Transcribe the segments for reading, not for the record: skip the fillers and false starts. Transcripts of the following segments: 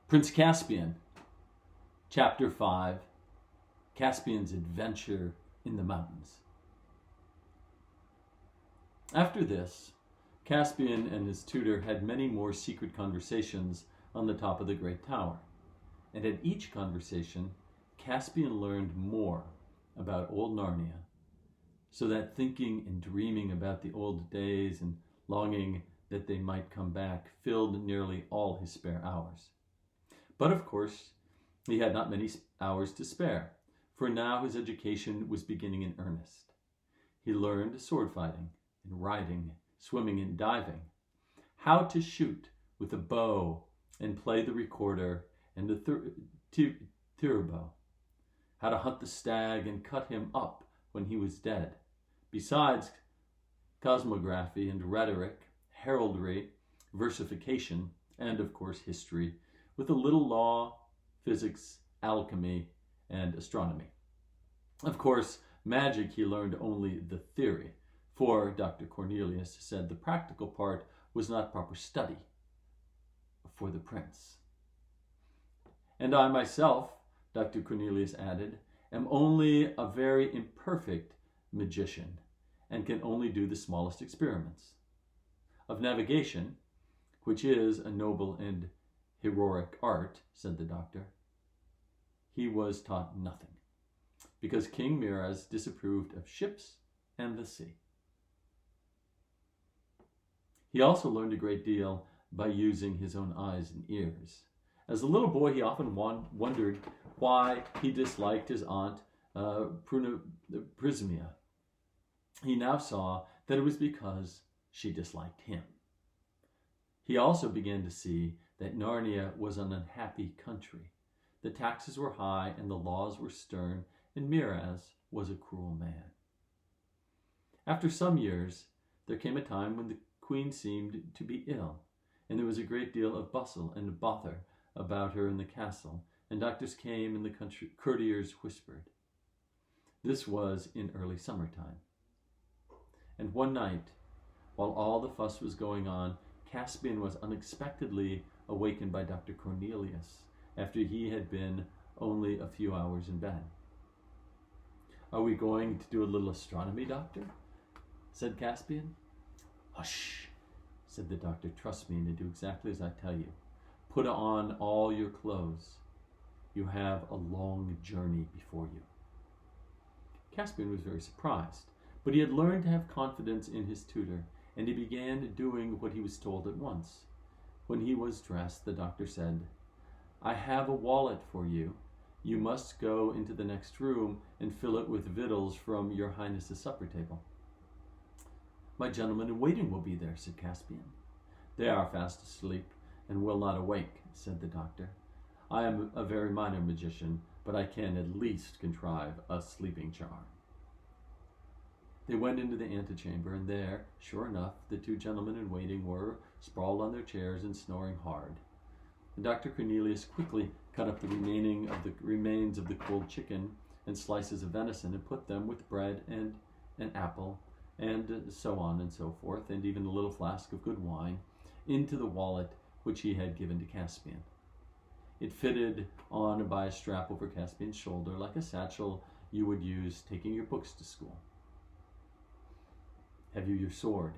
Prince Caspian, Chapter 5, Caspian's Adventure in the Mountains. After this, Caspian and his tutor had many more secret conversations on the top of the great tower, and at each conversation, Caspian learned more about old Narnia, so that thinking and dreaming about the old days and longing that they might come back filled nearly all his spare hours. But of course, he had not many hours to spare, for now his education was beginning in earnest. He learned sword fighting and riding, swimming and diving, how to shoot with a bow and play the recorder and the theorbo, how to hunt the stag and cut him up when he was dead, besides cosmography and rhetoric, heraldry, versification, and of course history, with a little law, physics, alchemy, and astronomy. Of course, magic he learned only the theory, for Dr. Cornelius said the practical part was not proper study for the prince. And I myself, Dr. Cornelius added, am only a very imperfect magician, and can only do the smallest experiments. Of navigation, which is a noble and heroic art, said the doctor, he was taught nothing, because King Miraz disapproved of ships and the sea. He also learned a great deal by using his own eyes and ears. As a little boy, he often wondered why he disliked his aunt Prismia. He now saw that it was because she disliked him. He also began to see that Narnia was an unhappy country. The taxes were high and the laws were stern, and Miraz was a cruel man. After some years, there came a time when the queen seemed to be ill, and there was a great deal of bustle and bother about her in the castle, and doctors came and the courtiers whispered. This was in early summertime. And one night, while all the fuss was going on, Caspian was unexpectedly awakened by Dr. Cornelius after he had been only a few hours in bed. "Are we going to do a little astronomy, doctor?" said Caspian. "Hush," said the doctor. "Trust me and do exactly as I tell you. Put on all your clothes. You have a long journey before you." Caspian was very surprised, but he had learned to have confidence in his tutor, and he began doing what he was told at once. When he was dressed, the doctor said, "I have a wallet for you. You must go into the next room and fill it with victuals from your Highness's supper table." "My gentlemen in waiting will be there," said Caspian. "They are fast asleep and will not awake," said the doctor. "I am a very minor magician, but I can at least contrive a sleeping charm." They went into the antechamber, and there, sure enough, the two gentlemen in waiting were sprawled on their chairs and snoring hard. And Dr. Cornelius quickly cut up the remains of the cold chicken and slices of venison and put them with bread and an apple and so on and so forth, and even a little flask of good wine, into the wallet which he had given to Caspian. It fitted on by a strap over Caspian's shoulder like a satchel you would use taking your books to school. "Have you your sword?"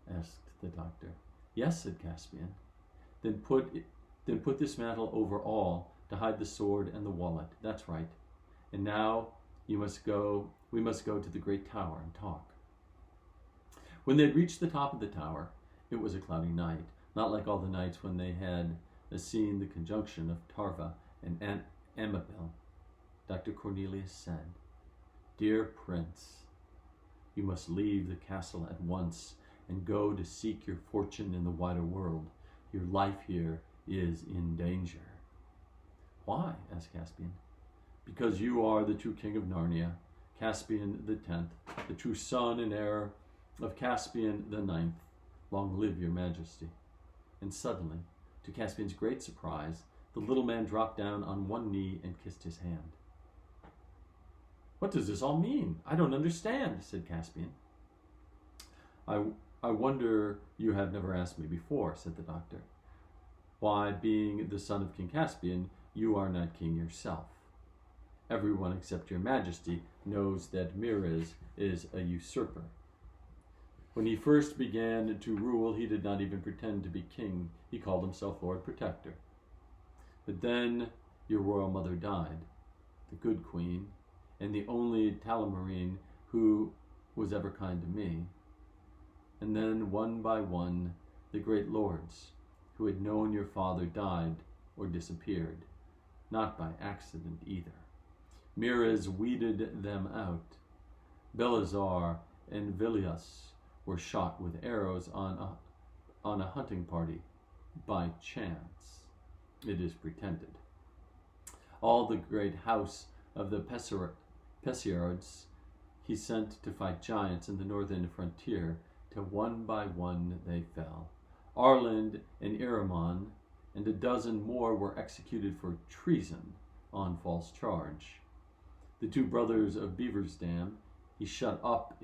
asked the doctor. "Yes," said Caspian. Then put this mantle over all to hide the sword and the wallet. That's right. And now we must go to the great tower and talk." When they had reached the top of the tower, it was a cloudy night, not like all the nights when they had seen the conjunction of Tarva and Amabel. Dr. Cornelius said, "Dear Prince, you must leave the castle at once and go to seek your fortune in the wider world. Your life here is in danger." "Why?" asked Caspian. "Because you are the true king of Narnia, Caspian the 10th, the true son and heir of Caspian the 9th. Long live your majesty." And suddenly, to Caspian's great surprise, the little man dropped down on one knee and kissed his hand. "What does this all mean? I don't understand," said Caspian. I wonder you have never asked me before," said the doctor. Why, being the son of King Caspian, you are not king yourself. Everyone except your majesty knows that Miraz is a usurper. When he first began to rule, he did not even pretend to be king. He called himself Lord Protector. But then your royal mother died, the good queen, and the only Talamarine who was ever kind to me. And then, one by one, the great lords who had known your father died or disappeared, not by accident either. Miraz weeded them out. Belazar and Vilius were shot with arrows on a hunting party by chance, it is pretended. All the great house of the Pessiards he sent to fight giants in the northern frontier, till one by one they fell. Arland and Iramon and a dozen more were executed for treason on false charge. The two brothers of Beaver's Dam he shut up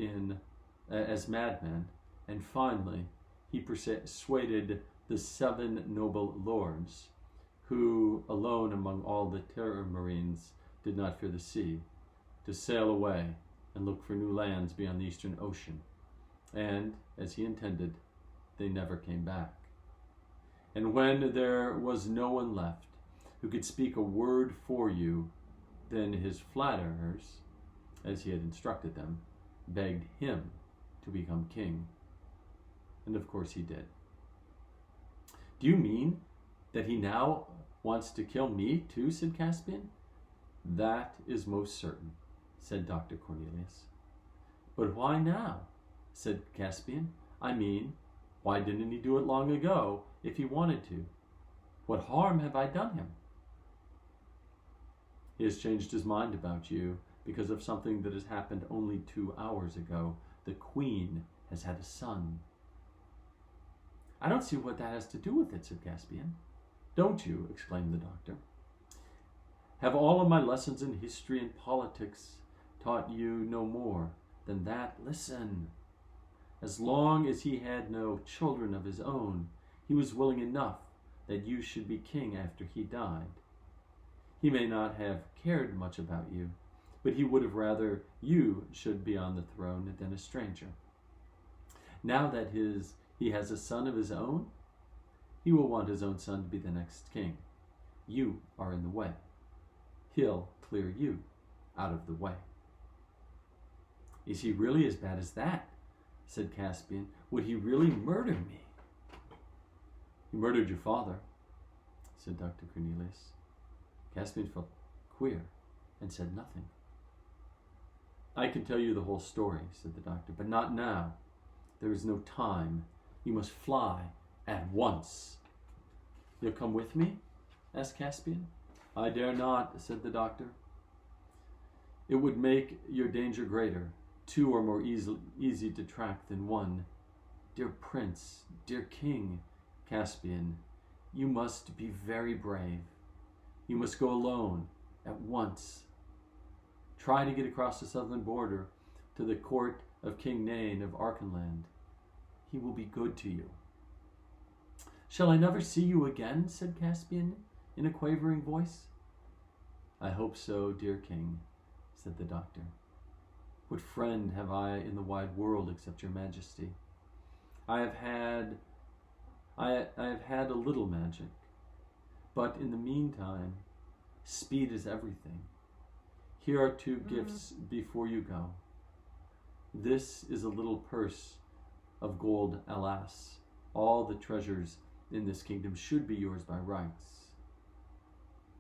as madmen, and finally he persuaded the 7 noble lords, who alone among all the terror marines did not fear the sea, to sail away and look for new lands beyond the eastern ocean. And, as he intended, they never came back. And when there was no one left who could speak a word for you, then his flatterers, as he had instructed them, begged him to become king. And of course he did. Do you mean that he now wants to kill me too, said Caspian? That is most certain, said Dr. Cornelius. But why now? Said Caspian. I mean, why didn't he do it long ago if he wanted to? What harm have I done him? He has changed his mind about you because of something that has happened only 2 hours ago. The queen has had a son. I don't see what that has to do with it, said Caspian. Don't you? Exclaimed the doctor. Have all of my lessons in history and politics taught you no more than that? Listen. As long as he had no children of his own, he was willing enough that you should be king after he died. He may not have cared much about you, but he would have rather you should be on the throne than a stranger. Now that he has a son of his own, he will want his own son to be the next king. You are in the way. He'll clear you out of the way. Is he really as bad as that? Said Caspian. Would he really murder me? He murdered your father, said Dr. Cornelius. Caspian felt queer and said nothing. I can tell you the whole story, said the doctor, but not now. There is no time. You must fly at once. You'll come with me? Asked Caspian. I dare not, said the doctor. It would make your danger greater. 2 are more easy to track than 1. Dear prince, dear king, Caspian, you must be very brave. You must go alone at once. Try to get across the southern border to the court of King Nain of Archenland. He will be good to you. Shall I never see you again? Said Caspian in a quavering voice. I hope so, dear king, said the doctor. What friend have I in the wide world except your majesty? I have had a little magic, but in the meantime, speed is everything. Here are 2 gifts before you go. This is a little purse of gold, alas. All the treasures in this kingdom should be yours by rights.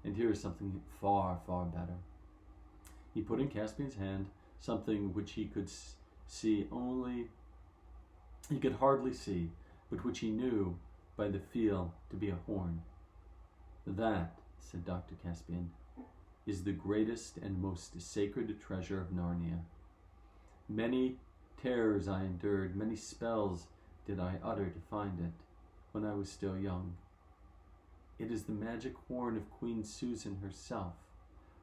And here is something far, far better. He put in Caspian's hand something which he could hardly see, but which he knew by the feel to be a horn. That, said Dr. Caspian, is the greatest and most sacred treasure of Narnia. Many terrors I endured, many spells did I utter to find it when I was still young. It is the magic horn of Queen Susan herself,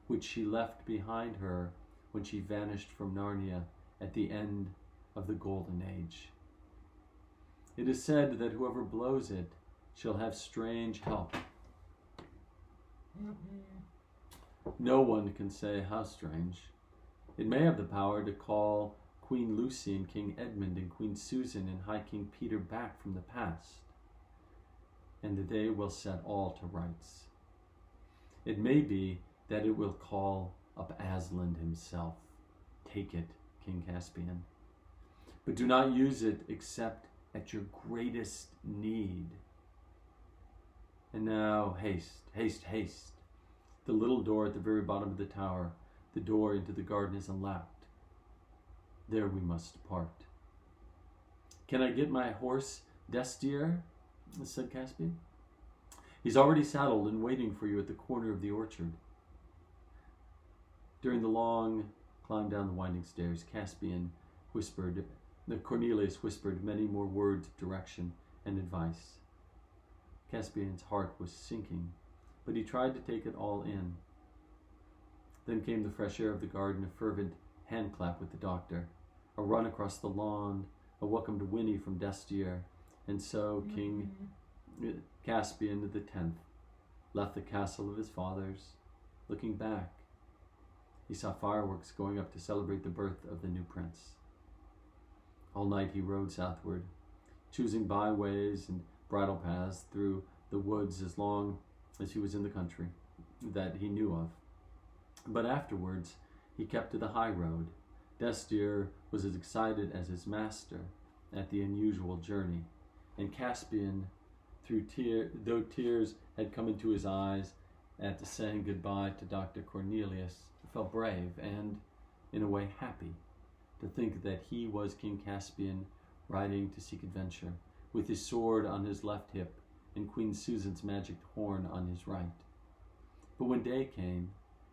which she left behind her when she vanished from Narnia at the end of the Golden Age. It is said that whoever blows it shall have strange help. No one can say how strange. It may have the power to call Queen Lucy and King Edmund and Queen Susan and High King Peter back from the past, and they will set all to rights. It may be that it will call up Aslan himself. Take it, King Caspian, but do not use it except at your greatest need. And now haste, haste, haste. The little door at the very bottom of the tower, the door into the garden, is unlocked. There we must part. Can I get my horse, Destier? Said Caspian. He's already saddled and waiting for you at the corner of the orchard. During the long climb down the winding stairs, Cornelius whispered many more words of direction and advice. Caspian's heart was sinking, but he tried to take it all in. Then came the fresh air of the garden, a fervent handclap with the doctor, a run across the lawn, a welcome to Winnie from Destier, and so King Caspian the 10th left the castle of his fathers. Looking back, he saw fireworks going up to celebrate the birth of the new prince. All night he rode southward, choosing byways and bridle paths through the woods as long as he was in the country that he knew of. But afterwards he kept to the high road. Destier was as excited as his master at the unusual journey, and Caspian, though tears had come into his eyes at saying goodbye to Dr. Cornelius, felt brave and, in a way, happy to think that he was King Caspian riding to seek adventure, with his sword on his left hip and Queen Susan's magic horn on his right. But when day came,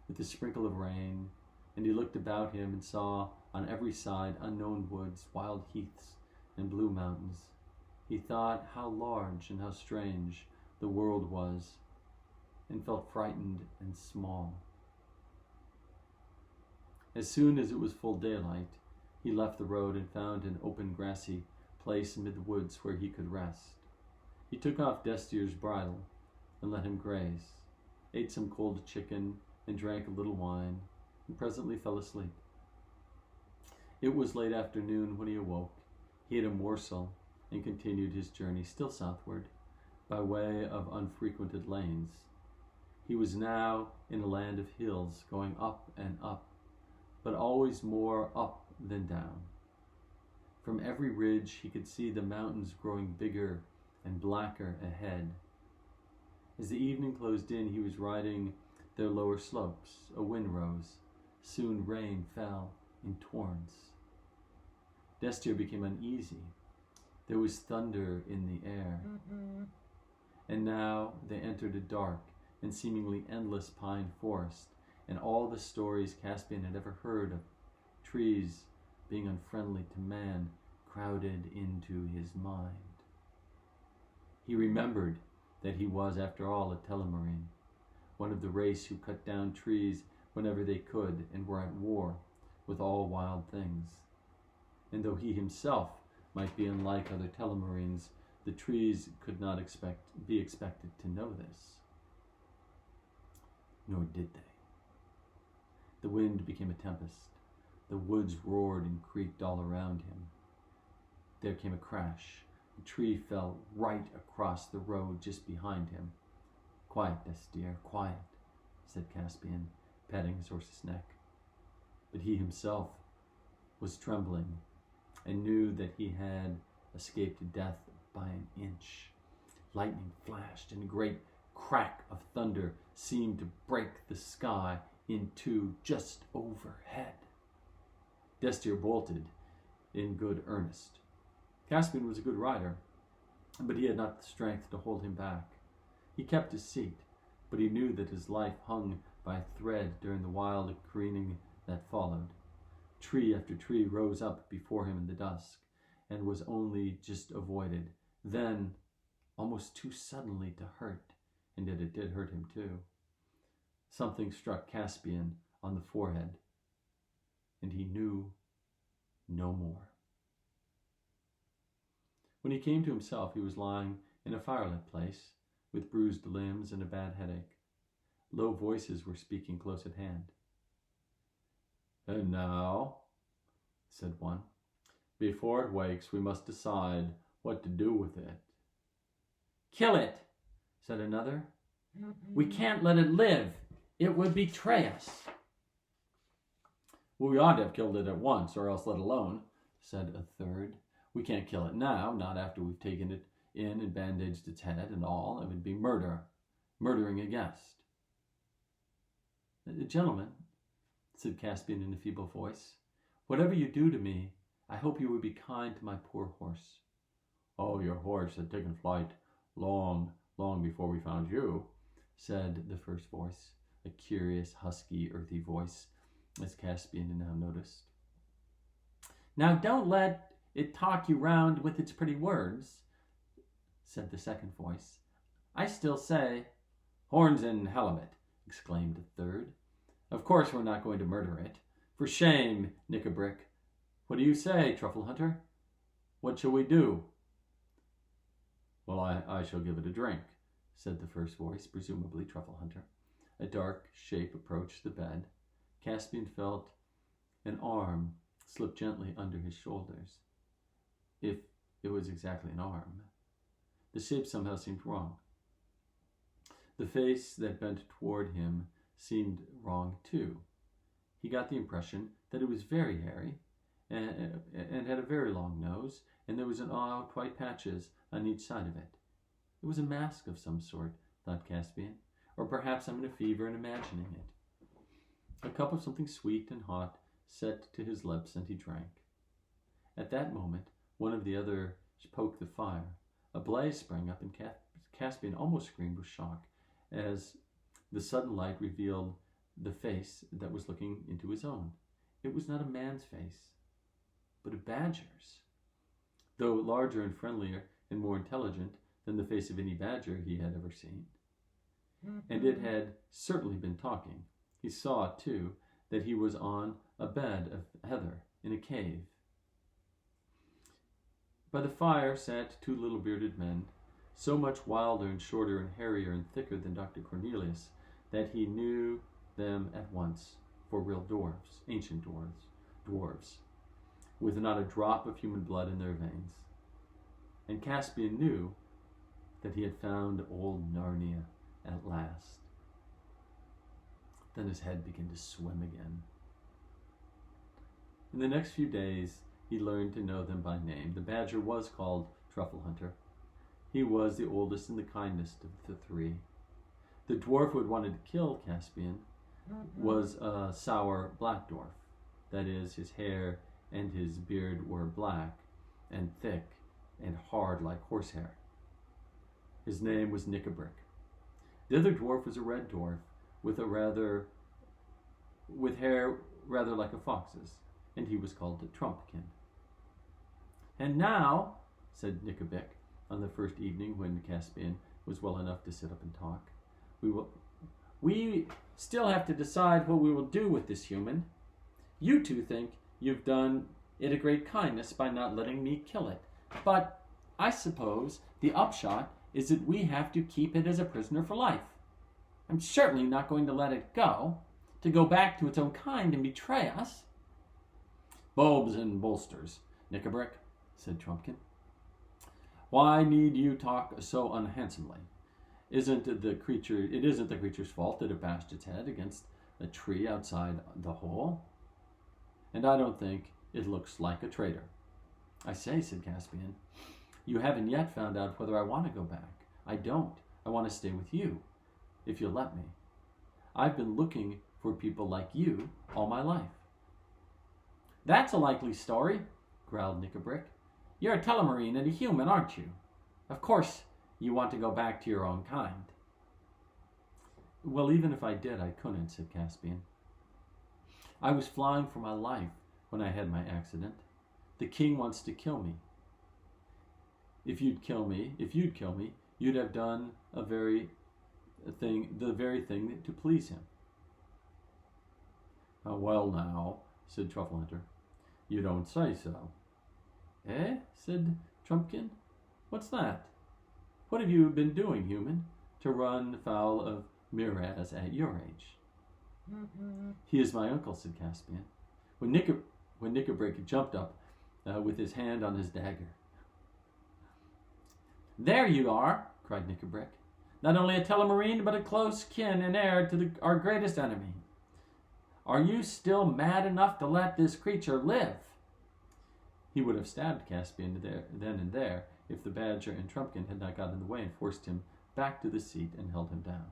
with a sprinkle of rain, and he looked about him and saw on every side unknown woods, wild heaths, and blue mountains, he thought how large and how strange the world was, and felt frightened and small. As soon as it was full daylight, he left the road and found an open grassy place amid the woods where he could rest. He took off Destier's bridle and let him graze, ate some cold chicken and drank a little wine, and presently fell asleep. It was late afternoon when he awoke. He ate a morsel and continued his journey still southward by way of unfrequented lanes. He was now in a land of hills going up and up, but always more up than down. From every ridge he could see the mountains growing bigger and blacker ahead. As the evening closed in, he was riding their lower slopes. A wind rose. Soon rain fell in torrents. Destier became uneasy. There was thunder in the air. And now they entered a dark and seemingly endless pine forest, and all the stories Caspian had ever heard of trees being unfriendly to man crowded into his mind. He remembered that he was, after all, a Telemarine, one of the race who cut down trees whenever they could and were at war with all wild things. And though he himself might be unlike other Telemarines, the trees could not be expected to know this. Nor did they. The wind became a tempest. The woods roared and creaked all around him. There came a crash. A tree fell right across the road just behind him. "Quiet, Destier, quiet," said Caspian, patting his horse's neck. But he himself was trembling and knew that he had escaped death by an inch. Lightning flashed, and a great crack of thunder seemed to break the sky in two just overhead. Destier bolted in good earnest. Caspian was a good rider, but he had not the strength to hold him back. He kept his seat, but he knew that his life hung by a thread during the wild careening that followed. Tree after tree rose up before him in the dusk, and was only just avoided. Then, almost too suddenly to hurt, and yet it did hurt him too, something struck Caspian on the forehead, and he knew no more. When he came to himself, he was lying in a firelit place, with bruised limbs and a bad headache. Low voices were speaking close at hand. "And now," said one, "before it wakes, we must decide what to do with it." "Kill it," said another. "We can't let it live. It would betray us." "Well, we ought to have killed it at once, or else let alone," said a third. "We can't kill it now, not after we've taken it in and bandaged its head and all. It would be murder, murdering a guest." "Gentlemen," said Caspian in a feeble voice, "whatever you do to me, I hope you would be kind to my poor horse." "Oh, your horse had taken flight long before we found you," said the first voice, a curious, husky, earthy voice, as Caspian now noticed. "Now don't let it talk you round with its pretty words," said the second voice. "I still say—" "Horns and halibut," exclaimed a third. "Of course we're not going to murder it. For shame, Knickerbrick. What do you say, Truffle Hunter? What shall we do?" "Well, I shall give it a drink," said the first voice, presumably Truffle Hunter. A dark shape approached the bed. Caspian felt an arm slip gently under his shoulders. If it was exactly an arm. The shape somehow seemed wrong. The face that bent toward him seemed wrong too. He got the impression that it was very hairy and had a very long nose, and there was odd white patches on each side of it. It was a mask of some sort, thought Caspian, or perhaps I'm in a fever and imagining it. A cup of something sweet and hot set to his lips, and he drank. At that moment, one of the others poked the fire. A blaze sprang up, and Caspian almost screamed with shock as the sudden light revealed the face that was looking into his own. It was not a man's face, but a badger's, though larger and friendlier and more intelligent than the face of any badger he had ever seen. And it had certainly been talking. He saw, too, that he was on a bed of heather in a cave. By the fire sat two little bearded men, so much wilder and shorter and hairier and thicker than Dr. Cornelius that he knew them at once for real dwarfs, ancient dwarfs, with not a drop of human blood in their veins. And Caspian knew that he had found old Narnia at last. Then his head began to swim again. In the next few days, he learned to know them by name. The badger was called Truffle Hunter. He was the oldest and the kindest of the three. The dwarf who had wanted to kill Caspian was a sour black dwarf. That is, his hair and his beard were black and thick and hard like horsehair. His name was Knickerbrick. The other dwarf was a red dwarf with hair rather like a fox's, and he was called the Trumpkin. "And now," said Knickerbrick on the first evening when Caspian was well enough to sit up and talk, we still have to decide what we will do with this human. You two think you've done it a great kindness by not letting me kill it, but I suppose the upshot is that we have to keep it as a prisoner for life. I'm certainly not going to let it go back to its own kind and betray us." "Bulbs and bolsters, Knickerbrick," said Trumpkin. "Why need you talk so unhandsomely? It isn't the creature's fault that it bashed its head against a tree outside the hole. And I don't think it looks like a traitor." "I say," said Caspian, "you haven't yet found out whether I want to go back. I don't. I want to stay with you, if you'll let me. I've been looking for people like you all my life." "That's a likely story," growled Knickerbrick. "You're a telemarine and a human, aren't you? Of course you want to go back to your own kind." "Well, even if I did, I couldn't," said Caspian. "I was flying for my life when I had my accident. The king wants to kill me. If you'd kill me, you'd have done the very thing to please him." "Well now," said Truffle Hunter, "you don't say so." "Eh?" said Trumpkin. "What's that?" What have you been doing, human, to run foul of Miraz at your age? He is my uncle, said Caspian. When Knickerbrick jumped up with his hand on his dagger. There you are, cried Knickerbrick. Not only a Telemarine, but a close kin and heir to our greatest enemy. Are you still mad enough to let this creature live? He would have stabbed Caspian then and there if the Badger and Trumpkin had not got in the way and forced him back to the seat and held him down.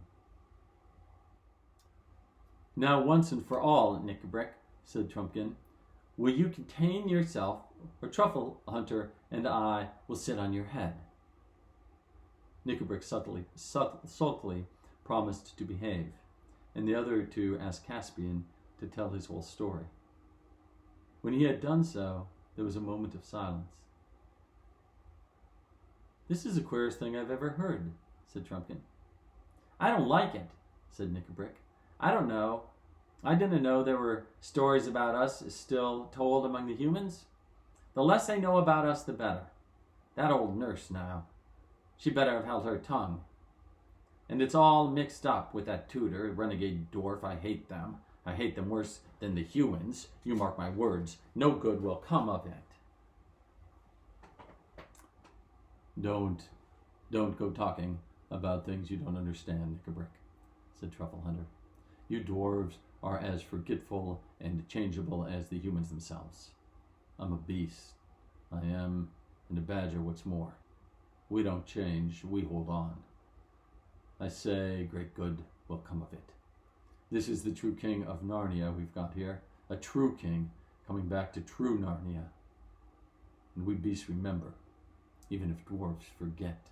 Now, once and for all, Knickerbrick, said Trumpkin, will you contain yourself, or Truffle Hunter and I will sit on your head? Knickerbrick sulkily promised to behave, and the other two asked Caspian to tell his whole story. When he had done so, there was a moment of silence. This is the queerest thing I've ever heard, said Trumpkin. I don't like it, said Knickerbrick. I don't know. I didn't know there were stories about us still told among the humans. The less they know about us, the better. That old nurse now. She better have held her tongue. And it's all mixed up with that tutor, renegade dwarf. I hate them. I hate them worse than the humans. You mark my words. No good will come of it. Don't go talking about things you don't understand, Knickerbrick, said Truffle Hunter. You dwarves are as forgetful and changeable as the humans themselves. I'm a beast. I am, and a badger what's more. We don't change, we hold on. I say great good will come of it. This is the true king of Narnia we've got here, a true king coming back to true Narnia. And we beasts remember, even if dwarves forget,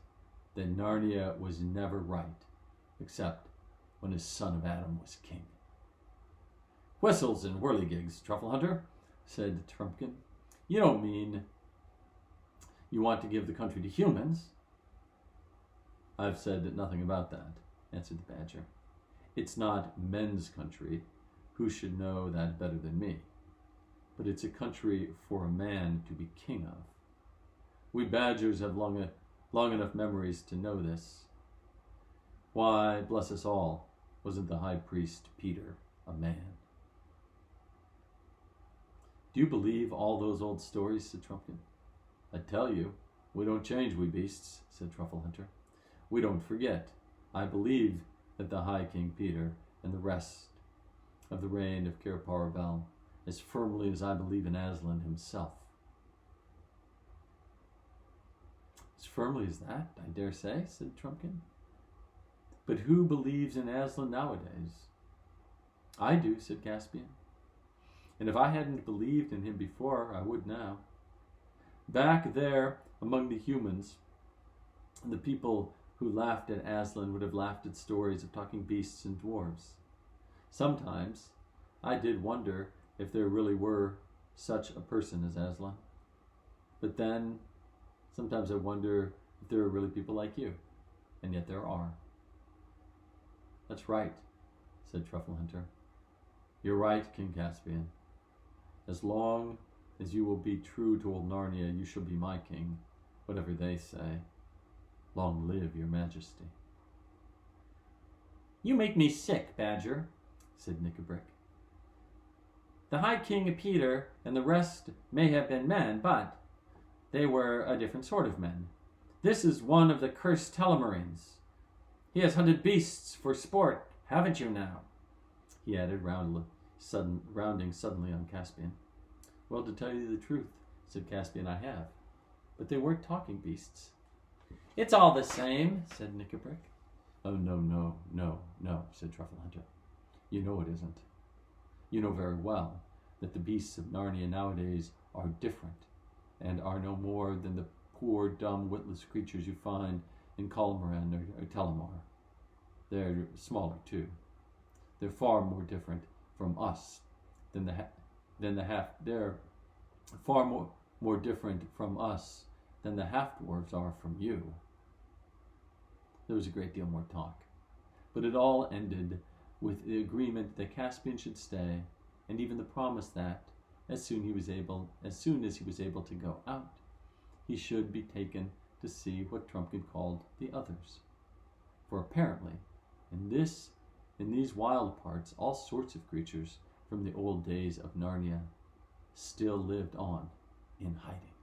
that Narnia was never right, except when his son of Adam was king. Whistles and whirligigs, Truffle Hunter, said Trumpkin. You don't mean you want to give the country to humans? I've said nothing about that, answered the Badger. It's not men's country. Who should know that better than me? But it's a country for a man to be king of. We Badgers have long enough memories to know this. Why, bless us all, wasn't the high priest Peter a man? Do you believe all those old stories, said Trumpkin. I tell you, we don't change, we beasts, said Truffle Hunter. We don't forget. I believe that the High King Peter and the rest of the reign of Cair Paravel as firmly as I believe in Aslan himself. As firmly as that, I dare say, said Trumpkin. But who believes in Aslan nowadays? I do, said Caspian. And if I hadn't believed in him before, I would now. Back there among the humans, the people who laughed at Aslan would have laughed at stories of talking beasts and dwarves. Sometimes I did wonder if there really were such a person as Aslan. But then, sometimes I wonder if there are really people like you. And yet there are. That's right, said Truffle Hunter. You're right, King Caspian. As long as you will be true to old Narnia, you shall be my king, whatever they say. Long live your majesty. You make me sick, Badger, said Knickerbrick. The High King Peter and the rest may have been men, but they were a different sort of men. This is one of the cursed Telemarines. He has hunted beasts for sport, haven't you now? He added, rounding suddenly on Caspian. Well, to tell you the truth, said Caspian, I have. But they weren't talking beasts. It's all the same, said Knickerbrick. Oh, no, said Truffle Hunter. You know it isn't. You know very well that the beasts of Narnia nowadays are different, and are no more than the poor, dumb, witless creatures you find in Colmaran or Telemar. They're smaller, too. They're far more different from us than they're far more different from us than the half-dwarves are from you. There was a great deal more talk, but it all ended with the agreement that Caspian should stay, and even the promise that, as soon as he was able to go out, he should be taken to see what Trumpkin called the others. For apparently, in these wild parts, all sorts of creatures from the old days of Narnia still lived on in hiding.